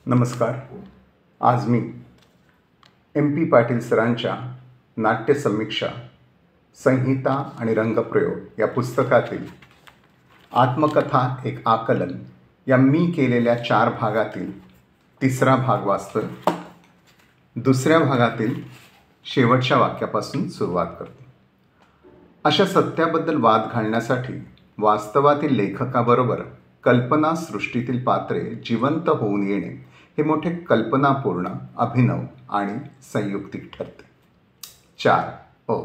नमस्कार. आज मी MP पाटील सरांच्या नाट्य समीक्षा संहिता आणि रंगप्रयोग या पुस्तकातील आत्मकथा एक आकलन या मी केलेल्या 4 भागातील तिसरा भाग वाचतो. दुसऱ्या भागातील शेवटच्या वाक्यापासून सुरुवात करतो. अशा सत्याबद्दल वाद घालण्यासाठी वास्तवातील लेखकाबरोबर कल्पना सृष्टीतील पात्रे जिवंत होऊन येणे हे मोठे कल्पनापूर्ण, अभिनव आणि संयुक्तिक ठरते. 4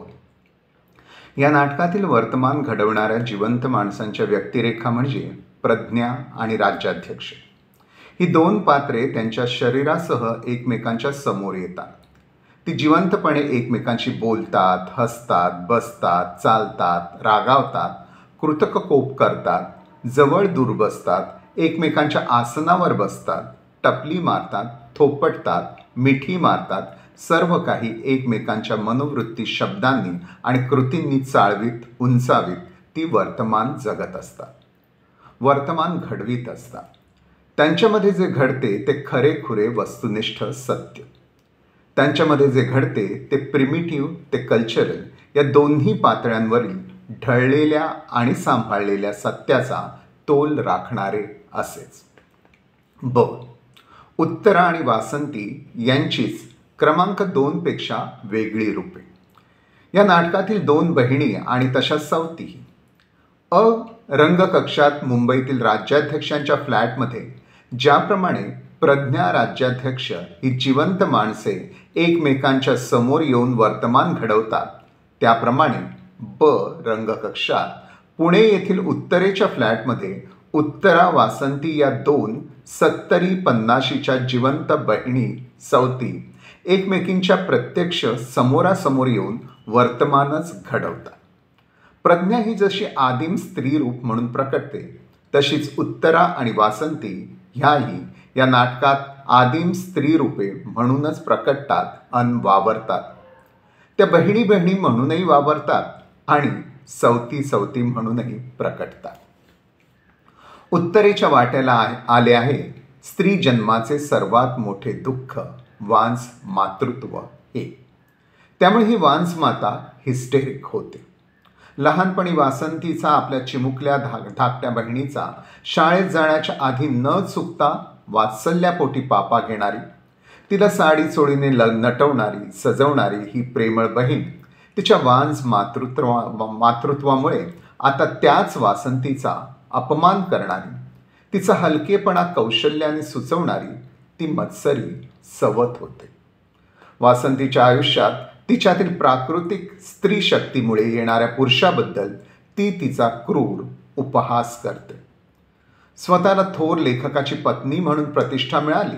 या नाटकातील वर्तमान घडवणाऱ्या जिवंत माणसांच्या व्यक्तिरेखा म्हणजे प्रज्ञा आणि राज्याध्यक्ष. ही 2 पात्रे त्यांच्या शरीरासह एकमेकांच्या समोर येतात. ती जिवंतपणे एकमेकांशी बोलतात, हसतात, बसतात, चालतात, रागावतात, कृतक कोप करतात, जवळ दूर बसतात, एकमेकांच्या आसनावर बसतात, टपली मारतात, थोपटतात, मिठी मारतात, सर्व काही एकमेकांच्या मनोवृत्ती शब्दांनी आणि कृतींनी चाळवीत, उंचावीत ती वर्तमान जगत असतात, वर्तमान घडवीत असतात. त्यांच्यामध्ये जे घडते ते खरेखुरे वस्तुनिष्ठ सत्य. त्यांच्यामध्ये जे घडते ते प्रिमिटिव्ह ते कल्चरल या दोन्ही पातळ्यांवरील ढळलेल्या आणि सांभाळलेल्या सत्याचा तोल राखणारे असेच. उत्तरा आणि वासंती यांचीच क्रमांक 2 पेक्षा वेगळी रूपे. या नाटकातील 2 बहिणी आणि तशा सवतीही. रंगकक्षात मुंबईतील राज्याध्यक्षांच्या फ्लॅटमध्ये ज्याप्रमाणे प्रज्ञा राज्याध्यक्ष ही जिवंत माणसे एकमेकांच्या समोर येऊन वर्तमान घडवतात, त्याप्रमाणे रंगकक्षात पुणे येथील उत्तरेच्या फ्लॅटमध्ये उत्तरा वासंती या 2 70-50च्या जिवंत बहिणी सवती एकमेकींच्या प्रत्यक्ष समोरासमोर येऊन वर्तमानच घडवतात. प्रज्ञा ही जशी आदिम स्त्री रूप म्हणून प्रकटते, तशीच उत्तरा आणि वासंती ह्याही या नाटकात आदिम स्त्री रूपे म्हणूनच प्रकटतात अन वावरतात. त्या बहिणी बहिणी म्हणूनही वावरतात आणि सवती सवती म्हणूनही प्रकटतात. उत्तरेच्या वाट्याला आले आहे स्त्री जन्माचे सर्वात मोठे दुःख, वांस मातृत्व हे. त्यामुळे ही वांस माता हिस्टेरिक होते. लहानपणी वासंतीचा आपल्या चिमुकल्या धाकट्या बहिणीचा शाळेत जाण्याच्या आधी न चुकता वात्सल्यापोटी पापा घेणारी, तिला साडी चोळीने नटवणारी, सजवणारी ही प्रेमळ बहीण तिच्या वांस मातृत्वामुळे आता त्याच वासंतीचा अपमान करणारी, तिचा हलकेपणा कौशल्याने सुचवणारी ती मत्सरी सवत होते. वासंतीच्या आयुष्यात तिच्यातील प्राकृतिक स्त्री शक्तीमुळे येणाऱ्या पुरुषाबद्दल ती तिचा क्रूर उपहास करते. स्वतःला थोर लेखकाची पत्नी म्हणून प्रतिष्ठा मिळाली,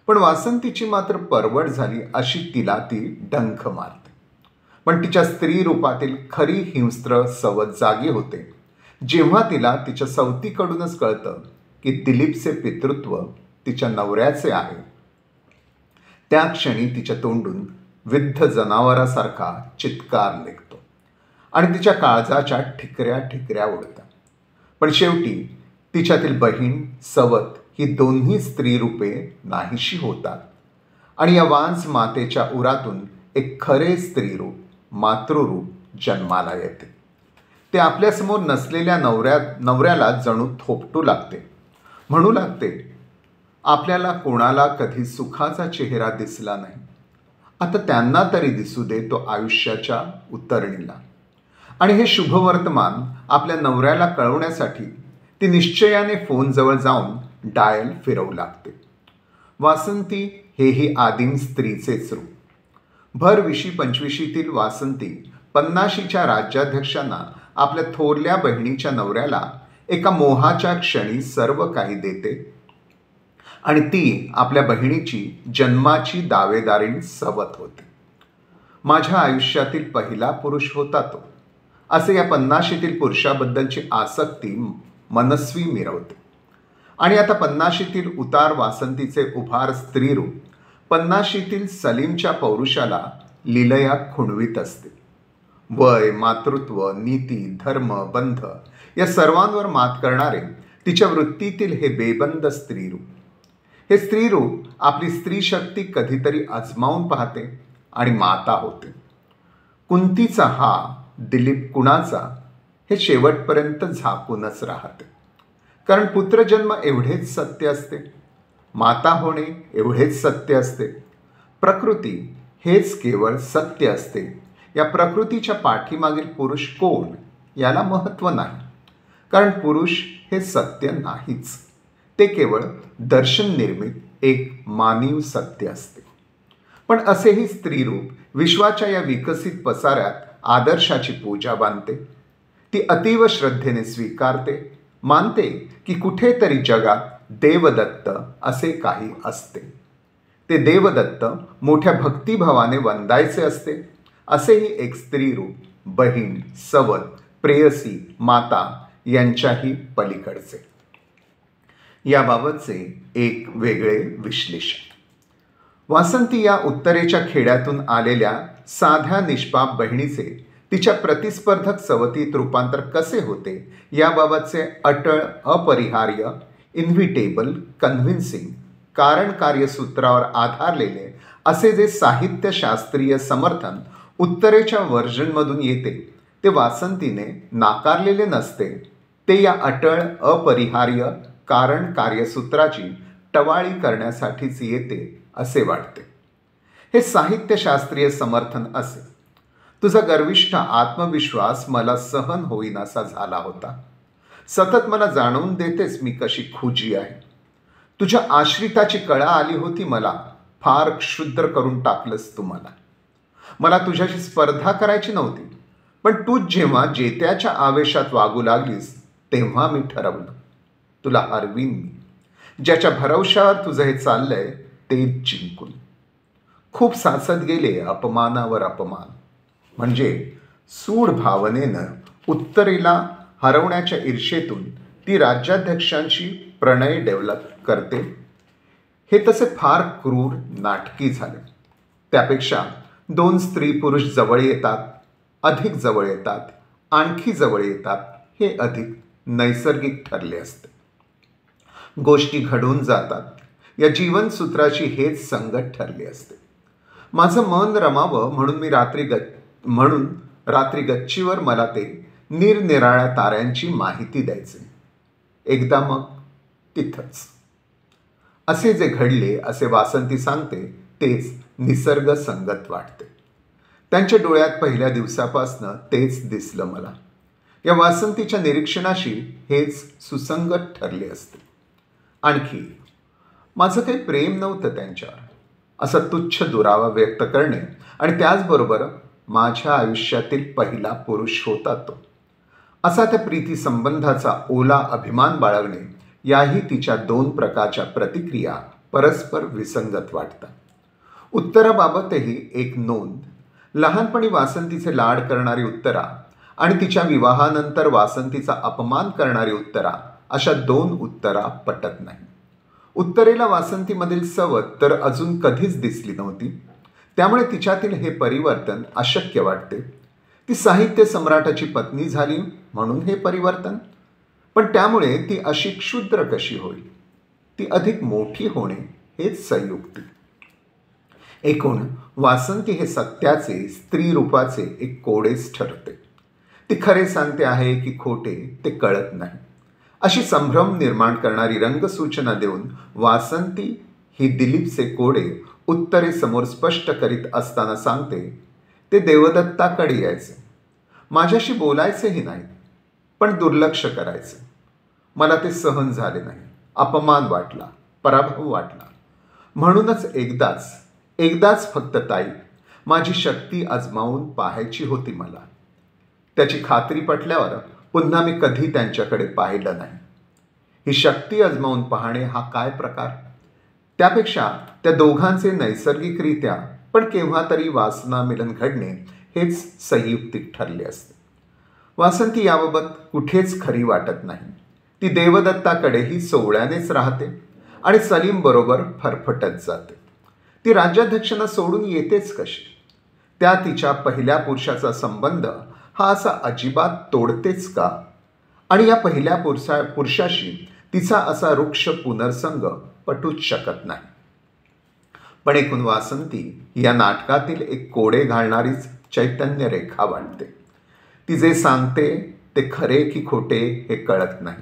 पण वासंतीची मात्र परवड झाली अशी तिला ती डंख मारते. पण तिच्या स्त्री रूपातील खरी हिंस्त्र सवत जागी होते जेव्हा तिला तिच्या सवतीकडूनच कळतं की दिलीपचे पितृत्व तिच्या नवऱ्याचे आहे. त्या क्षणी तिच्या तोंडून विद्ध जनावरासारखा चित्कार निघतो आणि तिच्या काळजाच्या ठिकऱ्या ठिकऱ्या उडतात. पण शेवटी तिच्यातील बहीण सवत ही दोन्ही स्त्री रूपे नाहीशी होतात आणि या वांस मातेच्या उरातून एक खरे स्त्रीरूप, मातृरूप जन्माला येते. ते आपल्यासमोर नसलेल्या नवऱ्याला जणू थोपटू लागते, म्हणू लागते, आपल्याला कोणाला कधी सुखाचा चेहरा दिसला नाही, आता त्यांना तरी दिसू दे तो आयुष्याच्या उतरणीला. आणि हे शुभवर्तमान आपल्या नवऱ्याला कळवण्यासाठी ती निश्चयाने फोनजवळ जाऊन डायल फिरवू लागते. वासंती हेही आदिम स्त्रीचेच रूप. भर 20-25तील वासंती 50च्या राज्याध्यक्षांना आपल्या थोरल्या बहिणीच्या नवऱ्याला एका मोहाच्या क्षणी सर्व काही देते आणि ती आपल्या बहिणीची जन्माची दावेदारीण सवत होते. माझ्या आयुष्यातील पहिला पुरुष होता तो, असे या 50तील पुरुषाबद्दलची आसक्ती मनस्वी मिरवते. आणि आता 50तील उतार वासंतीचे उभार स्त्रीरूप 50तील सलीमच्या पौरुषाला लीलया खुणवीत असते. वय, मातृत्व, नीती, धर्म, बंध या सर्वांवर मात करणारे तिच्या वृत्तीतील हे बेबंद स्त्रीरूप. हे स्त्री रूप आपली स्त्री शक्ती कधीतरी आजमावून पाहते आणि माता होते. कुंतीचा हा दिलीप कुणाचा हे शेवटपर्यंत झाकूनच राहते. कारण पुत्रजन्म एवढेच सत्य असते, माता होणे एवढेच सत्य असते, प्रकृती हेच केवळ सत्य असते. या प्रकृतीच्या पाठीमागील पुरुष कोण याला महत्त्व नाही, कारण पुरुष हे सत्य नाहीच. ते केवळ दर्शन निर्मित एक मानव सत्य असते. पण असेही स्त्रीरूप विश्वाच्या या विकसित पसाऱ्यात आदर्शाची पूजा बांधते. ती अतीव श्रद्धेने स्वीकारते, मानते की कुठेतरी जगात देवदत्त असे काही असते. ते देवदत्त मोठ्या भक्तिभावाने वंदायचे असते. असेही एक स्त्रीरूप बहीण, सवत, प्रेयसी, माता यांच्याही पलीकडचे. याबाबतचे एक वेगळे विश्लेषण. वासंती या उत्तरेच्या खेड्यातून आलेल्या साध्या निष्पाप बहिणीचे तिच्या प्रतिस्पर्धक सवतीत रूपांतर कसे होते याबाबतचे अटळ, अपरिहार्य, इन्व्हिटेबल, कन्व्हिन्सिंग, कारण कार्यसूत्रावर आधारलेले असे जे साहित्यशास्त्रीय समर्थन उत्तरेच्या व्हर्जनमधून येते ते वासंतीने नाकारलेले नसते. ते या अटळ, अपरिहार्य, कारण कार्यसूत्राची टवाळी करण्यासाठीच येते असे वाटते. हे साहित्यशास्त्रीय समर्थन असे. तुझा गर्विष्ठ आत्मविश्वास मला सहन होईनासा झाला होता. सतत मला जाणवून देतेस मी कशी खुजी आहे. तुझ्या आश्रिताची कळा आली होती मला. फार क्षुद्र करून टाकलंस तू मला. मला तुझ्याशी स्पर्धा करायची नव्हती, पण तूच जेव्हा जेत्याच्या आवेशात वागू लागलीस तेव्हा मी ठरवलं तुला हरवीन मी. ज्याच्या भरवशावर तुझं हे चाललंय तेच जिंकून. खूप साचत गेले अपमानावर अपमान. म्हणजे सूड भावनेनं उत्तरेला हरवण्याच्या ईर्षेतून ती राज्याध्यक्षांशी प्रणय डेव्हलप करते. हे तसे फार क्रूर, नाटकी झाले. त्यापेक्षा दोन स्त्री पुरुष जवळ येतात, अधिक जवळ येतात, आणखी जवळ येतात हे अधिक नैसर्गिक ठरले असते. गोष्टी घडून जातात. या जीवनसूत्राची हेच संगत ठरली असते. माझं मन रमावं म्हणून रात्री गच्चीवर मला ते निरनिराळ्या ताऱ्यांची माहिती द्यायचे. एकदा मग तिथंच. असे जे घडले असे वासंती सांगते तेच निसर्ग संगत वाटते. त्यांच्या डोळ्यात पहिल्या दिवसापासनं तेच दिसलं मला. या वासंतीच्या निरीक्षणाशी हेच सुसंगत ठरले असते. आणखी माझं काही प्रेम नव्हतं त्यांच्यावर, असा तुच्छ दुरावा व्यक्त करणे आणि त्याचबरोबर माझ्या आयुष्यातील पहिला पुरुष होता तो, असा त्या प्रीती संबंधाचा ओला अभिमान बाळगणे, याही तिच्या दोन प्रकारच्या प्रतिक्रिया परस्पर विसंगत वाटतात. उत्तराबाबतही एक नोंद. लहानपणी वासंतीचे लाड करणारी उत्तरा आणि तिच्या विवाहानंतर वासंतीचा अपमान करणारी उत्तरा, अशा दोन उत्तरा पटत नाही. उत्तरेला वासंतीमधील सवत तर अजून कधीच दिसली नव्हती. त्यामुळे तिच्यातील हे परिवर्तन अशक्य वाटते. ती साहित्य सम्राटाची पत्नी झाली म्हणून हे परिवर्तन. पण त्यामुळे ती अशी क्षुद्र कशी होईल? ती अधिक मोठी होणे हेच संयुक्ती. एकूण वासंती हे सत्याचे, स्त्री रूपाचे एक कोडेच ठरते. ती खरे सांगते आहे की खोटे ते कळत नाही, अशी संभ्रम निर्माण करणारी रंगसूचना देऊन वासंती ही दिलीपचे कोडे उत्तरेसमोर स्पष्ट करीत असताना सांगते, ते देवदत्ताकडे यायचे, माझ्याशी बोलायचेही नाही, पण दुर्लक्ष करायचे. मला ते सहन झाले नाही. अपमान वाटला, पराभव वाटला. म्हणूनच एकदाच फक्त ताई, माझी शक्ती आजमावून पाहायची होती मला. त्याची खात्री पटल्यावर पुन्हा मी कधी त्यांच्याकडे पाहिलं नाही. ही शक्ती आजमावून पाहणे हा काय प्रकार? त्यापेक्षा त्या दोघांचे नैसर्गिकरित्या पण केव्हा तरी वासना मिलन घडणे हेच संयुक्तिक ठरले असते. वासंती याबाबत कुठेच खरी वाटत नाही. ती देवदत्ताकडेही सोवळ्यानेच राहते आणि सलीम बरोबर फरफटत जाते. ती राज्याध्यक्षांना सोडून येतेच कशी? त्या तिच्या पहिल्या पुरुषाचा संबंध हा असा अजिबात तोडतेच का? आणि या पहिल्या पुरुषाशी तिचा असा रुक्ष पुनर्संग पटूच शकत नाही. पण एकूण वासंती या नाटकातील एक कोडे घालणारीच चैतन्य रेखा वाटते. ती जे सांगते ते खरे की खोटे हे कळत नाही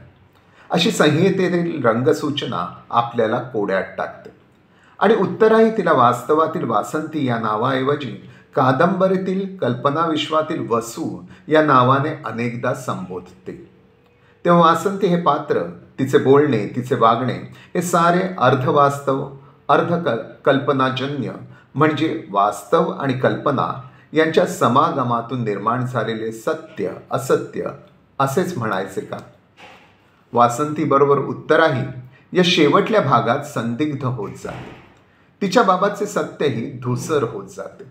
अशी संहितेतील रंगसूचना आपल्याला कोड्यात टाकते. आणि उत्तराही तिला वास्तवातील वासंती या नावाऐवजी कादंबरीतील कल्पनाविश्वातील वसू या नावाने अनेकदा संबोधते. तेव्हा वासंती हे पात्र, तिचे बोलणे, तिचे वागणे हे सारे अर्धवास्तव कल्पनाजन्य म्हणजे वास्तव आणि कल्पना यांच्या समागमातून निर्माण झालेले सत्य असत्य असेच म्हणायचे का? वासंतीबरोबर उत्तराही या शेवटल्या भागात संदिग्ध होत जाते. तिच्या बाबतचे सत्यही धूसर होत जाते.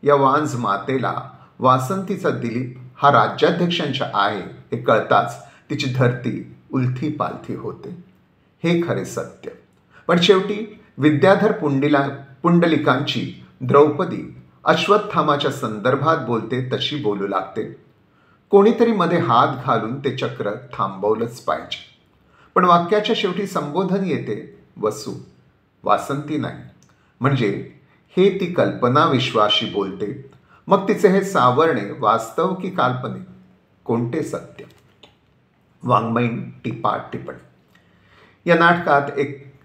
या वांझ मातेला वासंतीचा दिलीप हा राज्याध्यक्षांच्या आहे हे कळताच तिची धरती उलथी पालथी होते. हे खरे सत्य. पण शेवटी विद्याधर पुंडलिकांची द्रौपदी अश्वत्थामाच्या संदर्भात बोलते तशी बोलू लागते. कोणीतरी मध्ये हात घालून ते चक्र थांबवलंच पाहिजे. पण वाक्याच्या शेवटी संबोधन येते वसू, वासंती नाही. म्हणजे हे ती कल्पना विश्वाशी बोलते. मग तिचे हे सावरणे वास्तव की काल्पनिक? कोणते सत्य? वाङ्मयीन टिपा टिप्पणी. या नाटकात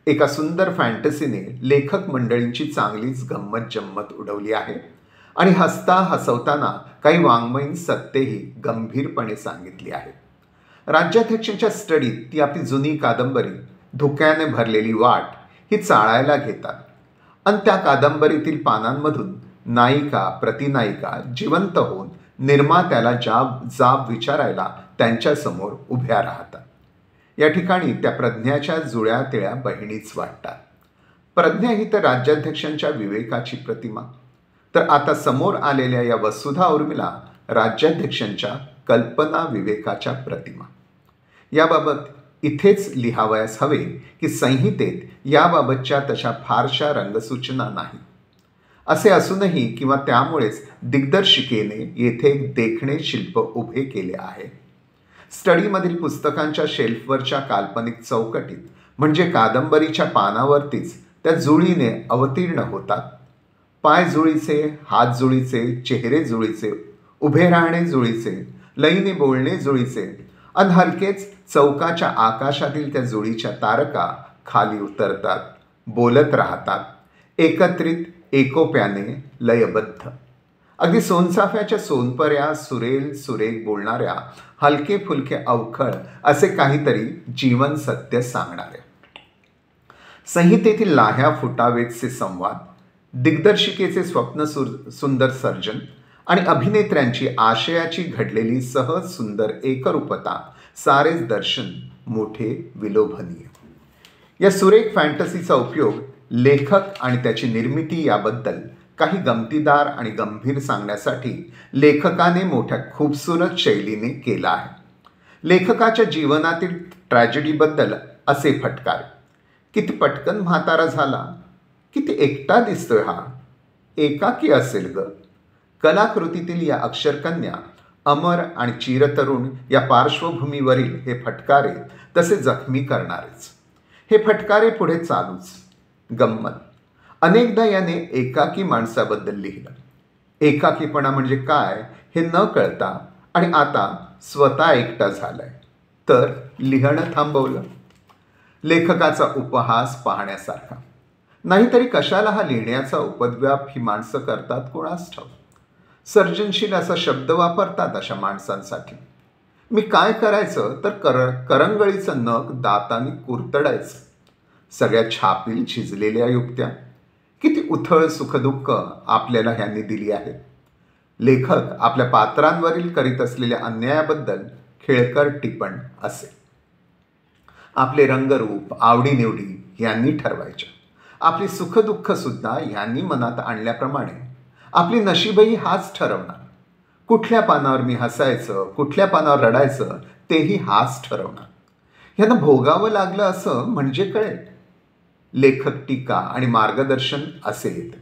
एका सुंदर फॅन्टसीने लेखक मंडळींची चांगलीच गंमत जम्मत उडवली आहे. आणि हसता हसवताना काही वाङ्मयीन सत्यही गंभीरपणे सांगितली आहे. राज्याध्यक्षांच्या स्टडीत ती आपली जुनी कादंबरी धुक्याने भरलेली वाट ही चाळायला घेतात आणि त्या कादंबरीतील पानांमधून नायिका प्रतिनायिका जिवंत होऊन निर्मात्याला जाब विचारायला त्यांच्यासमोर उभ्या राहतात. या ठिकाणी त्या प्रज्ञाच्या जुळ्या तिळ्या बहिणीच वाटतात. प्रज्ञा ही तर राज्याध्यक्षांच्या विवेकाची प्रतिमा, तर आता समोर आलेल्या या वसुधा उर्मिला राज्याध्यक्षांच्या कल्पना विवेकाच्या प्रतिमा. याबाबत इथेच लिहावयास हवे की संहितेत याबाबतच्या तशा फारशा रंगसूचना नाही. असे असूनही किंवा त्यामुळेच दिग्दर्शिकेने येथे एक देखणे शिल्प उभे केले आहे. स्टडीमधील पुस्तकांच्या शेल्फवरच्या काल्पनिक चौकटीत म्हणजे कादंबरीच्या पानावरतीच त्या जुळीने अवतीर्ण होतात. पाय जुळीचे, हात जुळीचे, चेहरे जुळीचे, उभे राहणे जुळीचे, लयीने बोलणे जुळीचे आणि हलकेच चौकाच्या आकाशातील त्या जुळीच्या तारका खाली उतरतात, बोलत राहतात, एकत्रित एकोप्याने लयबद्ध. अगदी सोनचाफ्याच्या सोनपऱ्या सुरेल सुरेख बोलणाऱ्या हलके फुलके अवखळ असे काहीतरी जीवन सत्य सांगणारे. संहितेतील लाह्या फुटावेचे संवाद, दिग्दर्शिकेचे स्वप्न सुंदर सर्जन आणि अभिनेत्र्यांची आशयाची घडलेली सहज सुंदर एकरूपता सारेच दर्शन मोठे विलोभनीय. या सुरेख फॅन्टसीचा उपयोग लेखक आणि त्याची निर्मिती याबद्दल काही गमतीदार आणि गंभीर सांगण्यासाठी लेखकाने मोठ्या खूबसूरत शैलीने केला आहे. लेखकाच्या जीवनातील ट्रॅजेडीबद्दल असे फटकार, किती पटकन म्हातारा झाला, किती एकटा दिसतोय हा, एकाकी असेल ग. कलाकृतीतील या अक्षरकन्या, अमर आणि चिरतरुण या पार्श्वभूमीवरील हे फटकारे तसे जखमी करणारेच. हे फटकारे पुढे चालूच. गंमत, अनेकदा याने एकाकी माणसाबद्दल लिहिलं. एकाकीपणा म्हणजे काय हे न कळता आणि आता स्वतः एकटा झालाय, तर लिहिणं थांबवलं. लेखकाचा उपहास पाहण्यासारखा. नाहीतरी कशाला हा लिहिण्याचा उपद्व्याप ही माणसं करतात कोणास ठाऊक. सर्जनशील असा शब्द वापरतात अशा माणसांसाठी. मी काय करायचं तर करंगळीचं नख दातांनी कुरतडायचं. सगळ्या छापील झिजलेल्या युक्त्या. किती उथळ सुखदुःख आपल्याला ह्यांनी दिली आहेत. लेखक आपल्या पात्रांवरील करीत असलेल्या अन्यायाबद्दल खेळकर टिपण असे. आपले रंगरूप आवडीनिवडी यांनी ठरवायच्या. आपली सुखदुःख सुद्धा ह्यांनी मनात आणल्याप्रमाणे आपली नशीबही हाच ठरवणार. कुठल्या पानावर मी हसायचं, कुठल्या पानावर रडायचं तेही हाच ठरवणार. ह्यांना भोगावं लागलं असं म्हणजे कळेल. लेखक टीका आणि मार्गदर्शन असे येते.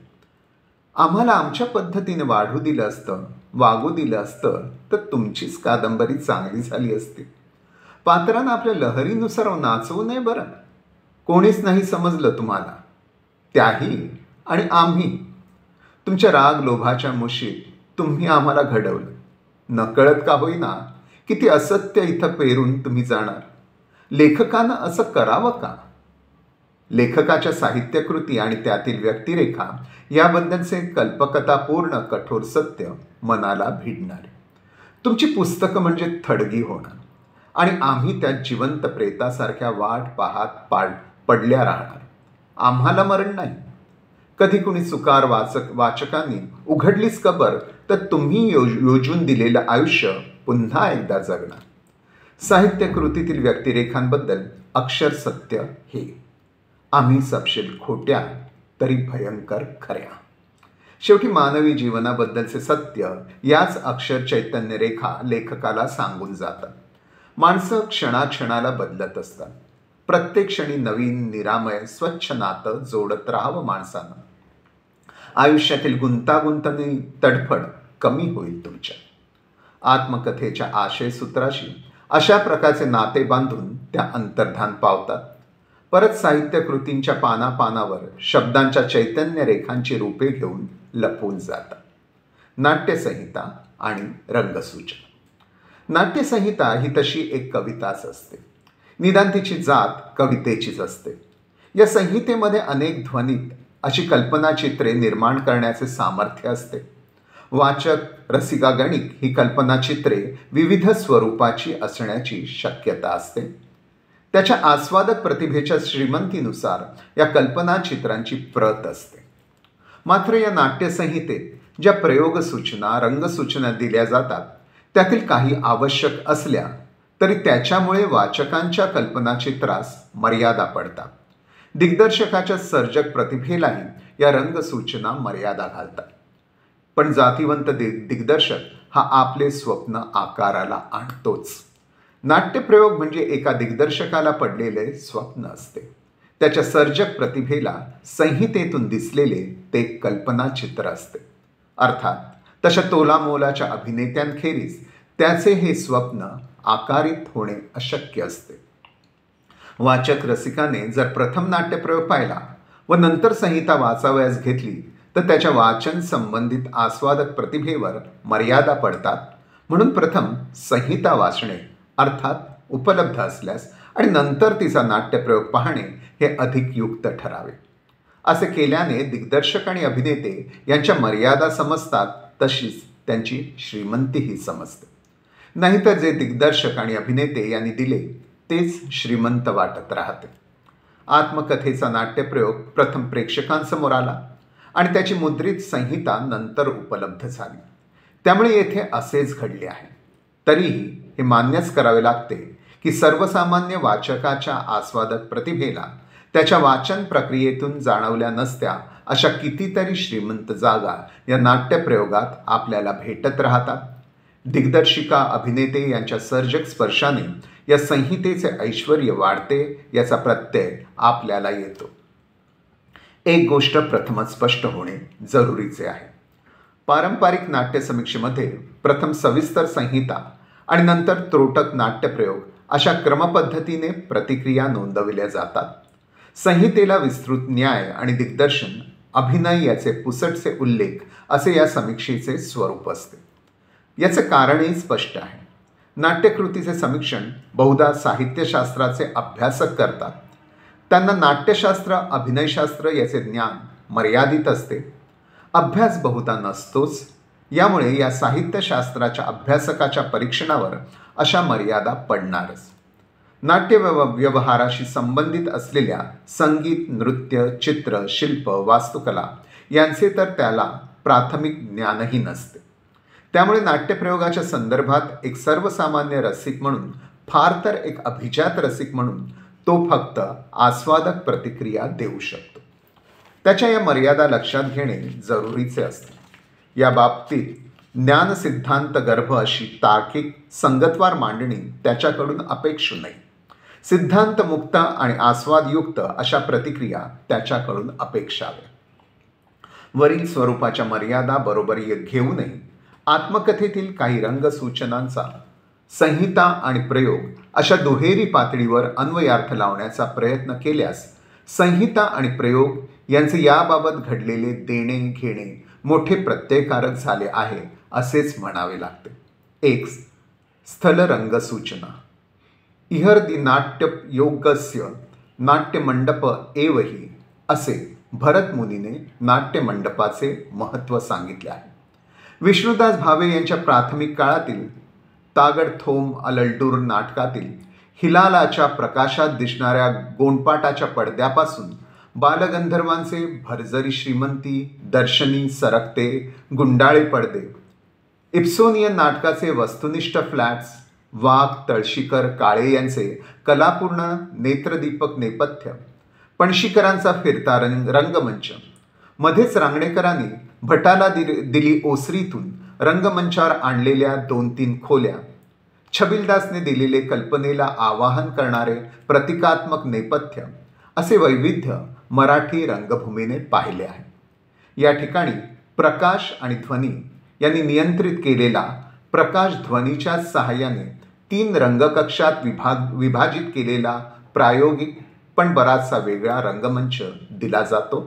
आम्हाला आमच्या पद्धतीने वाढू दिलं असतं, वागू दिलं असतं तर तुमचीच कादंबरी चांगली झाली असती. पात्रांना आपल्या लहरीनुसार नाचवू नये बरं. कोणीच नाही समजलं तुम्हाला. त्याही आणि आम्ही. तुमच्या राग लोभाच्या मुशीत तुम्ही आम्हाला घडवलं. नकळत का होईना किती असत्य इथं पेरून तुम्ही जाणार. लेखकानं असं करावं का? लेखकाच्या साहित्यकृती आणि त्यातील व्यक्तिरेखा याबद्दलचे कल्पकतापूर्ण कठोर सत्य मनाला भिडणारे. तुमची पुस्तकं म्हणजे थडगी होणार आणि आम्ही त्या जिवंत प्रेतासारख्या वाट पाहत पडल्या राहणार. आम्हाला मरण नाही. कधी कुणी चुकार वाचकांनी उघडलीच कबर तर तुम्ही योजून दिलेलं आयुष्य पुन्हा एकदा जगणार. साहित्यकृतीतील व्यक्तिरेखांबद्दल अक्षर सत्य हे. आम्ही सपशेल खोट्या तरी भयंकर खऱ्या. शेवटी मानवी जीवनाबद्दलचे सत्य याच अक्षर चैतन्य रेखा लेखकाला सांगून जातात. माणसं क्षणाक्षणाला बदलत असतात. प्रत्येक क्षणी नवीन निरामय स्वच्छ नातं जोडत राहावं माणसानं. आयुष्यातील गुंतागुंतनी तडफड कमी होईल तुमच्या. आत्मकथेच्या आशयसूत्राशी अशा प्रकारचे नाते बांधून त्या अंतर्धान पावतात. परत साहित्यकृतींच्या पानापानावर शब्दांच्या चैतन्य रेखांची रूपे घेऊन लपून जातात. नाट्यसंहिता आणि रंगसूचना. नाट्यसंहिता ही तशी एक कविताच असते. निदान तिची जात कवितेचीच असते. या संहितेमध्ये अनेक ध्वनीत अशी कल्पनाचित्रे निर्माण करण्याचे सामर्थ्य असते. वाचक रसिकागणिक ही कल्पनाचित्रे विविध स्वरूपाची असण्याची शक्यता असते. त्याच्या आस्वादक प्रतिभेच्या श्रीमंतीनुसार या कल्पनाचित्रांची प्रत असते. मात्र या नाट्यसंहितेत ज्या प्रयोगसूचना रंगसूचना दिल्या जातात त्यातील काही आवश्यक असल्या तरी त्याच्यामुळे वाचकांच्या कल्पनाचित्रास मर्यादा पडतात. दिग्दर्शकाच्या सर्जक प्रतिभेलाही या रंगसूचना मर्यादा घालतात. पण जातिवंत दिग्दर्शक हा आपले स्वप्न आकाराला आणतोच. नाट्यप्रयोग म्हणजे एका दिग्दर्शकाला पडलेले स्वप्न असते. त्याच्या सर्जक प्रतिभेला संहितेतून दिसलेले ते कल्पनाचित्र असते. अर्थात तशा तोलामोलाच्या अभिनेत्यांखेरीज त्याचे हे स्वप्न आकारित होणे अशक्य असते. वाचक रसिकाने जर प्रथम नाट्यप्रयोग पाहिला व नंतर संहिता वाचावयास घेतली तर त्याच्या वाचन संबंधित आस्वादक प्रतिभेवर मर्यादा पडतात. म्हणून प्रथम संहिता वाचणे अर्थात उपलब्ध असल्यास आणि नंतर तिचा नाट्यप्रयोग पाहणे हे अधिक युक्त ठरावे. असे केल्याने दिग्दर्शक आणि अभिनेते यांच्या मर्यादा समजतात, तशीच त्यांची श्रीमंतीही समजते. नाहीतर जे दिग्दर्शक आणि अभिनेते यांनी दिले तेच श्रीमंत वाटत राहते. आत्मकथेचा नाट्यप्रयोग प्रथम प्रेक्षकांसमोर आला आणि त्याची मुद्रित संहिता नंतर उपलब्ध झाली. त्यामुळे येथे असेच घडले आहे. तरीही हे मान्यच करावे लागते की सर्वसामान्य वाचकाच्या आस्वादक प्रतिभेला त्याच्या वाचन प्रक्रियेतून जाणवल्या नसत्या अशा कितीतरी श्रीमंत जागा या नाट्यप्रयोगात आपल्याला भेटत राहतात. दिग्दर्शिका अभिनेते यांच्या सर्जक स्पर्शाने या संहितेचे ऐश्वर्य वाढते याचा प्रत्यय आपल्याला येतो. एक गोष्ट प्रथमच स्पष्ट होणे जरुरीचे आहे. पारंपरिक नाट्यसमीक्षेमध्ये प्रथम सविस्तर संहिता आणि नंतर त्रोटक नाट्यप्रयोग अशा क्रमपद्धतीने प्रतिक्रिया नोंदविल्या जातात. संहितेला विस्तृत न्याय आणि दिग्दर्शन, अभिनय याचे पुसटचे उल्लेख असे या समीक्षेचे स्वरूप असते. याचे कारणही स्पष्ट आहे. नाट्यकृतीचे समीक्षण बहुधा साहित्यशास्त्राचे अभ्यासक करतात. त्यांना नाट्यशास्त्र अभिनयशास्त्र याचे ज्ञान मर्यादित असते. अभ्यास बहुधा नसतोच. यामुळे या साहित्यशास्त्राच्या अभ्यासकाच्या परीक्षणावर अशा मर्यादा पडणारच. नाट्य व्यवहाराशी संबंधित असलेल्या संगीत, नृत्य, चित्र, शिल्प, वास्तुकला यांचे तर त्याला प्राथमिक ज्ञानही नसते. त्यामुळे नाट्यप्रयोगाच्या संदर्भात एक सर्वसामान्य रसिक म्हणून, फार तर एक अभिजात रसिक म्हणून तो फक्त आस्वादक प्रतिक्रिया देऊ शकतो. त्याच्या या मर्यादा लक्षात घेणे जरुरीचे असते. या बाबतीत ज्ञानसिद्धांत गर्भ अशी तार्किक संगतवार मांडणी त्याच्याकडून अपेक्षू नये. सिद्धांतमुक्त आणि आस्वादयुक्त अशा प्रतिक्रिया त्याच्याकडून अपेक्षाव्या. वरील स्वरूपाच्या मर्यादा बरोबर घेऊनही आत्मकथेतील काही रंगसूचनांचा संहिता आणि प्रयोग अशा दुहेरी पातळीवर अन्वयार्थ लावण्याचा प्रयत्न केल्यास संहिता आणि प्रयोग यांचे याबाबत घडलेले देणे घेणे मोठे प्रत्ययकारक झाले आहे असेच म्हणावे लागते. एक स्थलरंग सूचना. इहर्दि नाट्य योगस्य नाट्यमंडप एवही असे भरत मुनीने नाट्यमंडपाचे महत्त्व सांगितले आहे. विष्णुदास भावे यांच्या प्राथमिक काळातील तागडथोम अललडूर नाटकातील हिलालाच्या प्रकाशात दिसणाऱ्या गोंडपाटाच्या पडद्यापासून बालगंधर्वांचे भरजरी श्रीमंती, दर्शनी, सरकते, गुंडाळे पडदे, इप्सोनियन नाटकाचे वस्तुनिष्ठ फ्लॅट्स, वाघ, तळशीकर, काळे यांचे कलापूर्ण नेत्रदीपक नेपथ्य, पणशीकरांचा फिरता रंगमंच, मध्येच रांगणेकरांनी भटाला दिली ओसरीतून रंगमंचावर आणलेल्या 2-3 खोल्या, छबिलदासने दिलेले कल्पनेला आवाहन करणारे प्रतिकात्मक नेपथ्य असे वैविध्य मराठी रंगभूमीने पाहिले आहे. या ठिकाणी प्रकाश आणि ध्वनी यांनी नियंत्रित केलेला प्रकाश ध्वनीच्या सहाय्याने 3 रंगकक्षात विभाजित केलेला प्रायोगिक पण बराचसा वेगळा रंगमंच दिला जातो.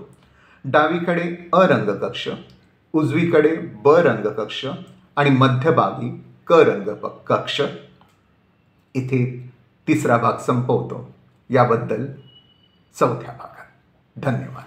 डावीकडे अ रंगकक्ष, उजवीकडे ब रंगकक्ष आणि मध्यभागी क रंगकक्ष. इथे 3रा भाग संपवतो. याबद्दल 4थ्या भागात. धन्यवाद.